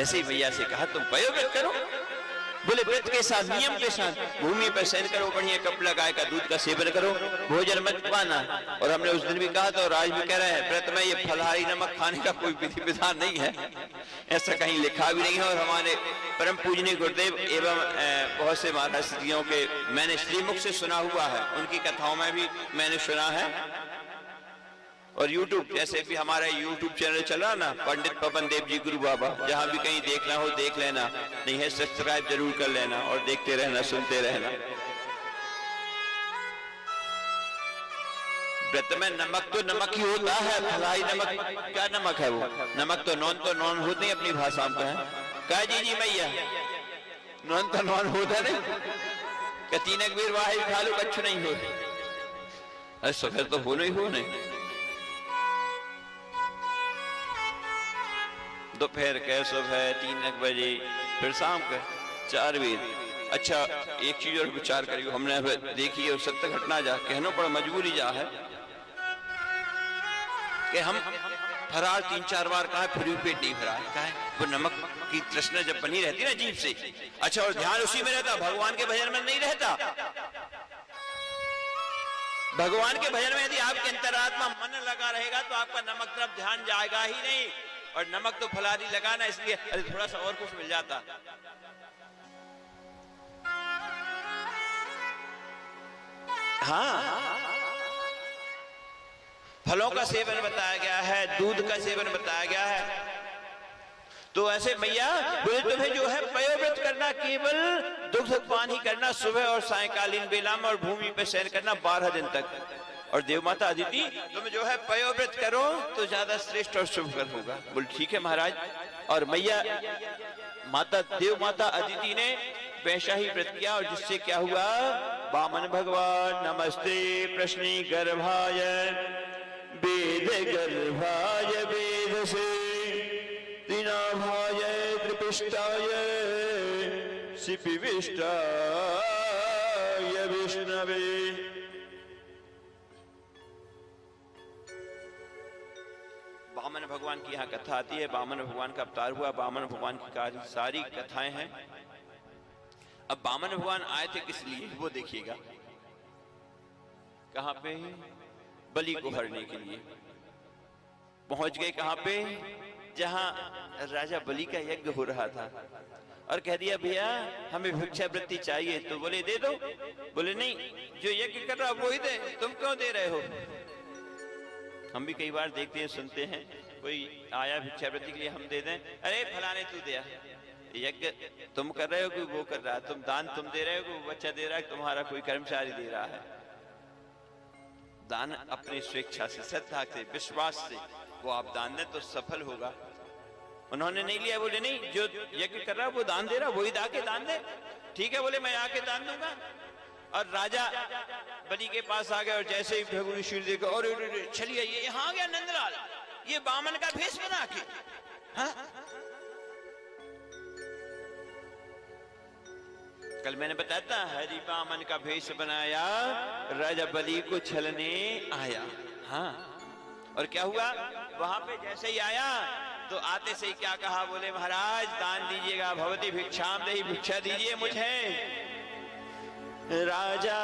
ऐसे ही मैया से कहा तुम पयोव्रत करो। बोले व्रत के साथ, नियम के साथ भूमि पर शयन करो, बढ़िया कपड़ा, गाय का दूध का सेवन करो, भोजन मत पाना। और हमने उस दिन भी कहा था और आज भी कह रहे हैं, व्रत में ये फलाहारी नमक खाने का कोई विधि विधान नहीं है, ऐसा कहीं लिखा भी नहीं है। और हमारे परम पूजनीय गुरुदेव एवं बहुत से महाराज श्रीयों के मैंने श्रीमुख से सुना हुआ है, उनकी कथाओं में भी मैंने सुना है। और YouTube, जैसे भी हमारा YouTube चैनल चला ना, पंडित पवन देव जी गुरु बाबा, जहां भी कहीं देखना हो देख लेना, नहीं है सब्सक्राइब जरूर कर लेना और देखते रहना, सुनते रहना। व्रत में नमक तो नमक ही होता है, फलाहारी नमक क्या नमक है वो? नमक तो नॉन होते हैं अपनी भाषा में है। कहा जी मैया नॉन तो नॉन होता नहीं, तीन अकबीर वाहिद खा लो कच्छ नहीं होते। अरे सफेद तो होना ही हो नहीं। दोपहर के सुबह 3 बजे, फिर शाम के 4 बजे। अच्छा एक चीज और विचार करियो, हमने देखी और सत्य घटना जा कहनो पर मजबूरी जा है कि हम फरार 3-4 बार कहा, फिर भी पेट नहीं भरा है। वो नमक की तृष्णा जब बनी रहती ना जीभ से, अच्छा और ध्यान उसी में रहता, भगवान के भजन में नहीं रहता। भगवान के भजन में यदि आपके अंतरात्मा मन लगा रहेगा तो आपका नमक तरफ ध्यान जाएगा ही नहीं। और नमक तो फलाहारी लगाना, इसलिए अरे थोड़ा सा और कुछ मिल जाता। हाँ, फलों का सेवन बताया गया है, दूध का सेवन बताया गया है। तो ऐसे मैया बोले तुम्हें जो है पयोव्रत करना, केवल दुग्ध पान ही करना, सुबह और सायंकालीन बेला में, और भूमि पे शयन करना 12 दिन तक। और देव माता अदिति तुम जो है पयोव्रत करो तो ज्यादा श्रेष्ठ और शुभकर होगा। बोल ठीक है महाराज। और मैया माता देव माता अदिति ने वैसा ही व्रत किया, और जिससे क्या हुआ, वामन भगवान नमस्ते प्रश्नि गर्भाय वेद गर्भाय वेद से तीनाभाय त्रिपिष्टाय शिपिविष्टाय विष्णवे। वामन भगवान की यहाँ कथा आती है, वामन भगवान का अवतार हुआ, वामन भगवान की सारी कथाएं हैं। अब वामन भगवान आए थे किस लिए वो देखिएगा, कहां पे, बलि को हरने के लिए पहुंच गए। कहां पे, जहां राजा बलि का यज्ञ हो रहा था, और कह दिया भैया हमें भिक्षावृत्ति चाहिए। तो बोले दे दो। बोले नहीं, जो यज्ञ कर रहा वो ही दे, तुम क्यों दे रहे हो? हम भी कई बार देखते हैं, सुनते हैं, कोई आया भिक्षावृत्ति के लिए, हम दे दें, अरे फलाने तू दिया, यज्ञ तुम कर रहे हो कि वो कर रहा है, तुम दान तुम दे रहे हो कि वो बच्चा दे रहा है, तुम्हारा कोई कर्मचारी दे रहा है। दान अपनी स्वेच्छा से, श्रद्धा से, विश्वास से वो आप दान दें तो सफल होगा। उन्होंने नहीं लिया। बोले नहीं, जो यज्ञ कर रहा है वो दान दे रहा, वही आके दान दे। ठीक है, बोले मैं आके दान दूंगा। और राजा बलि के पास आ गया, और जैसे ही भगवान शिव देखो, और चलिए ये यहाँ आ गया नंदलाल, ये बामन का भेष बना के। हाँ? कल मैंने बताया था, हरि बामन का भेष बनाया, राजा बलि को छलने आया। हाँ, और क्या हुआ, वहां पे जैसे ही आया तो आते से ही क्या कहा, बोले महाराज दान दीजिएगा, भवती भिक्षाम देहि, भिक्षा दीजिए मुझे। राजा